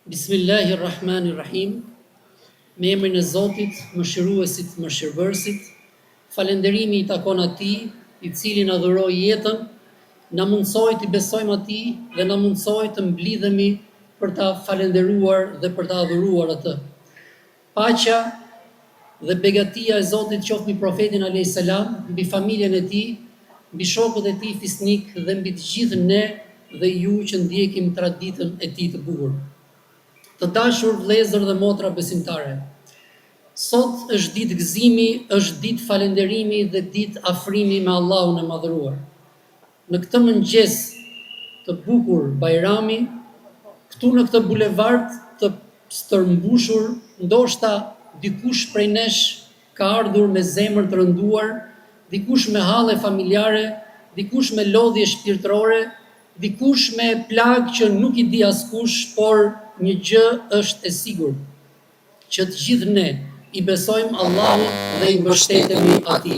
Bismillahirrahmanirrahim. Me emrin e Zotit, mëshiruesit, mëshirbërësit, falënderimi i takon atij, i cili na dhuroi jetën, na mundsoi të besojmë atij dhe na mundsoi të mblidhemi për ta falënderuar dhe për ta adhuruar atë. Paqja dhe begatia e Zotit qoftë mbi profetin alayhis salam, mbi familjen e tij, mbi shokët e tij fisnik dhe mbi të gjithë ne dhe ju që ndjekim traditën e tij të bukur. Të dashur vëllezër dhe motra besimtare, sot është ditë gëzimi, është ditë falënderimi dhe ditë afrimi me Allahun e madhëruar. Në këtë mëngjes të bukur bajrami, këtu në këtë bulevard të stërmbushur, ndoshta dikush prej nesh ka ardhur me zemër të rënduar, dikush me halle familjare, dikush me lodhje shpirtërore, dikush me plagë që nuk i di askush, por një gjë është e sigurt, që të gjithë ne i besojmë Allahut dhe i mbështetemi atij.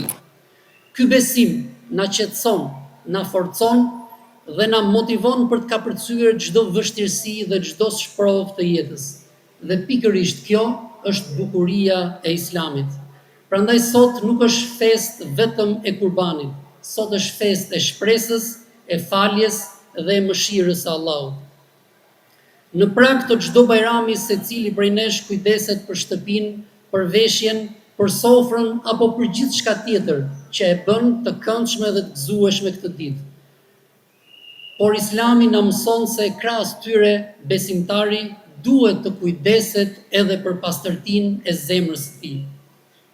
Ky besim na qetëson, na forcon dhe na motivon për të kapërcyer çdo vështirësi dhe çdo shprovë të jetës. Dhe pikërisht kjo është bukuria e Islamit. Prandaj sot nuk është festë vetëm e kurbanit, sot është festë e shpresës, e faljes dhe e mëshirës së Allahut. Në prag të çdo bajrami secili prej nesh kujdeset për shtëpinë, për veshjen, për sofrën apo për gjithçka tjetër që e bën të këndshme dhe të gëzueshme këtë ditë. Por Islami na mëson se krahas tyre besimtari duhet të kujdeset edhe për pastërtinë e zemrës së tij.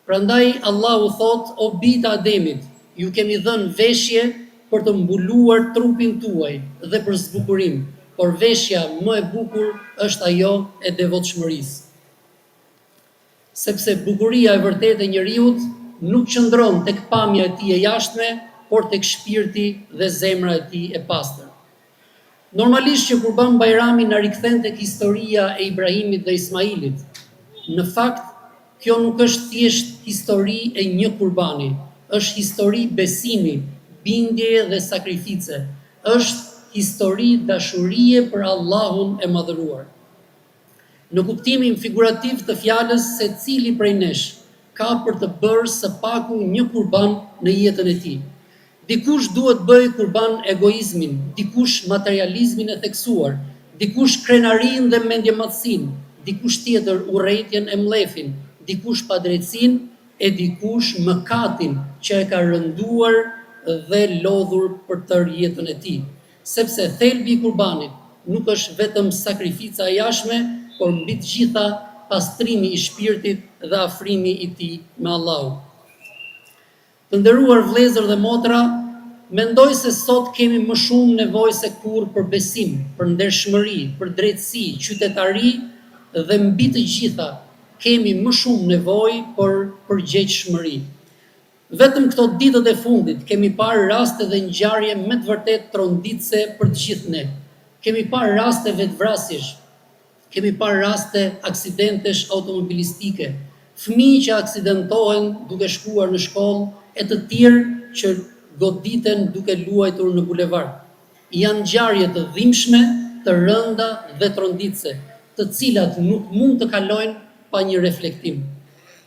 Prandaj Allahu thot: "O bijtë e Ademit, ju kemi dhënë veshje për të mbuluar trupin tuaj dhe për zbukurim, por veshja më e bukur është ajo e devotshmërisë." Sepse bukuria e vërtetë e njeriut nuk qëndron tek pamja e tij e jashtme, por tek shpirti dhe zemra e tij e pastër. Normalisht që kur bën Bajrami na rikthen tek historia e Ibrahimit dhe Ismailit. Në fakt, kjo nuk është thjesht histori e një kurbani, është histori besimi, bindje dhe sakrifice. Është histori dashurie për Allahun e madhëruar. Në kuptimin figurativ të fjalës, secili prej nesh ka për të bërë së paku një kurban në jetën e tij. Dikush duhet bëjë kurban egoizmin, dikush materializmin e theksuar, dikush krenarinë dhe mendjematësinë, dikush tjetër urrëtitjen e mllefin, dikush padrejtësinë e dikush mëkatin që e ka rënduar dhe lodhur për tërë jetën e tij. Sepse thelbi i kurbanit nuk është vetëm sakrifica e jashtme, por mbi të gjitha pastrimi i shpirtit dhe afrimi i tij me Allahun. Të nderuar vëllezër dhe motra, mendoj se sot kemi më shumë nevojë se kurrë për besim, për ndershmëri, për drejtësi, qytetari dhe mbi të gjitha kemi më shumë nevojë për përgjegjshmëri. Vetëm këto ditët e fundit kemi parë raste dhe ngjarje me të vërtetë tronditëse për të gjithë ne. Kemi parë raste vetvrasjesh, kemi parë raste aksidentesh automobilistike, fëmijë që aksidentohen duke shkuar në shkollë e të tjerë që goditen duke luajtur në bulevard. Janë ngjarje të dhimbshme, të rënda dhe tronditëse, të cilat nuk mund të kalojnë pa një reflektim.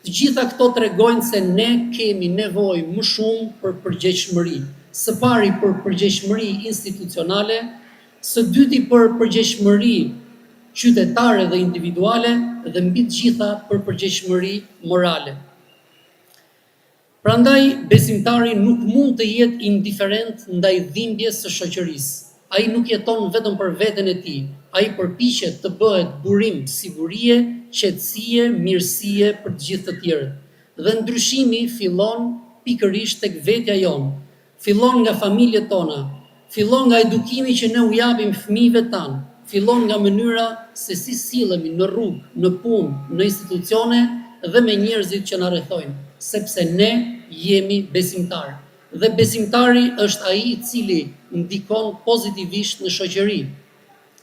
Të gjitha këto tregojnë se ne kemi nevojë më shumë për përgjegjshmëri. Së pari për përgjegjshmëri institucionale, së dyti për përgjegjshmëri qytetare dhe individuale dhe mbi të gjitha për përgjegjshmëri morale. Prandaj besimtari nuk mund të jetë indiferent ndaj dhimbjes së shoqërisë. Ai nuk jeton vetëm për veten e tij, ai përpiqet të bëhet burim sigurie, qetësie, mirësie për të gjithë të tjerët. Dhe ndryshimi fillon pikërisht tek vetja jonë, fillon nga familjet tona, fillon nga edukimi që ne u japim fëmijëve tanë, fillon nga mënyra se si sillemi në rrugë, në punë, në institucione dhe me njerëzit që na rrethojnë, sepse ne jemi besimtarë. Dhe besimtari është ai i cili ndikon pozitivisht në shoqëri,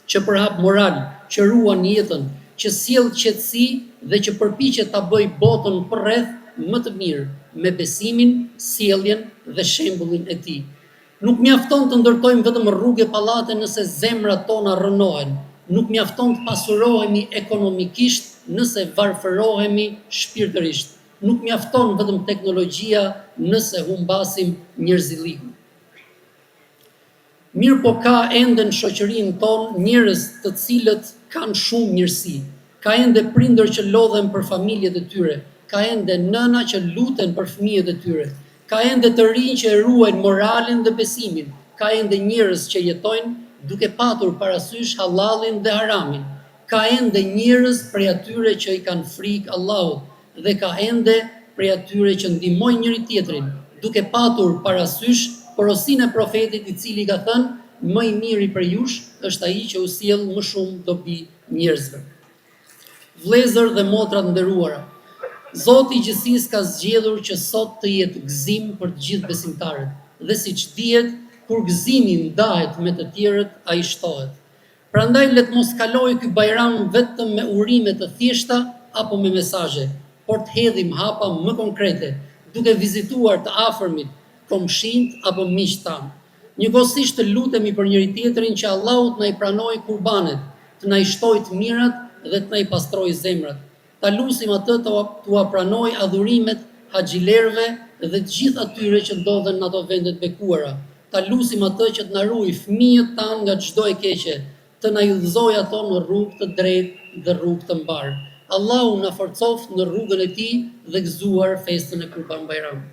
që përhap moral, që ruan jetën, që sjell qetësi dhe që përpiqet ta bëjë botën përreth më të mirë me besimin, sjelljen dhe shembullin e tij. Nuk mjafton të ndërtojmë vetëm rrugë e pallate nëse zemrat tona rrënohen, Nuk mjafton të pasurohemi ekonomikisht nëse varfërohemi shpirtërisht. Nuk mjafton vetëm teknologjia nëse humbasim njerëzillikun. Mirë po ka ende në shoqërinë tonë njerëz të cilët kanë shumë mirësi. Ka ende prindër që lodhen për familjet e tyre. Ka ende nëna që luten për fëmijët e tyre. Ka ende të rinj që e ruajnë moralin dhe besimin. Ka ende njerëz që jetojnë duke patur parasysh halalin dhe haramin. Ka ende njerëz prej atyre që i kanë frikë Allahut dhe ka ende prej atyre që ndihmojnë njëri tjetrin duke patur parasysh porosinë e profetit i cili ka thënë më i miri për jush është ai që u sjell më shumë dobi njerëzve. Vëllezër dhe motra të nderuara, Zoti i gjithësisë ka zgjedhur që sot të jetë gëzim për të gjithë besimtarët. Dhe siç dihet, kur gëzimi ndahet me të tjerët, ai shtohet. Prandaj le të mos kalojë ky bajram vetëm me urime të thjeshta apo me mesazhe, por të hedhim hapa më konkrete, duke vizituar të afërmit, komshinjt apo miqtë tanë. Njëkohësisht të lutemi për njëri tjetrin që Allahu të na i pranojë kurbanet, të na i shtojë të mirat dhe të na i pastrojë zemrat. Ta lusim atë të ua pranoj adhurimet haxhilerëve dhe të gjithë atyre që ndodhen në ato vendet bekuara. Ta lusim atë që të na ruaj fëmijët tanë nga çdo e keqe, të na udhëzojë ato në rrugë të drejtë dhe rrugë të mbar. Allahu na forcoft në rrugën e tij dhe gëzuar festën e Kurban Bayram.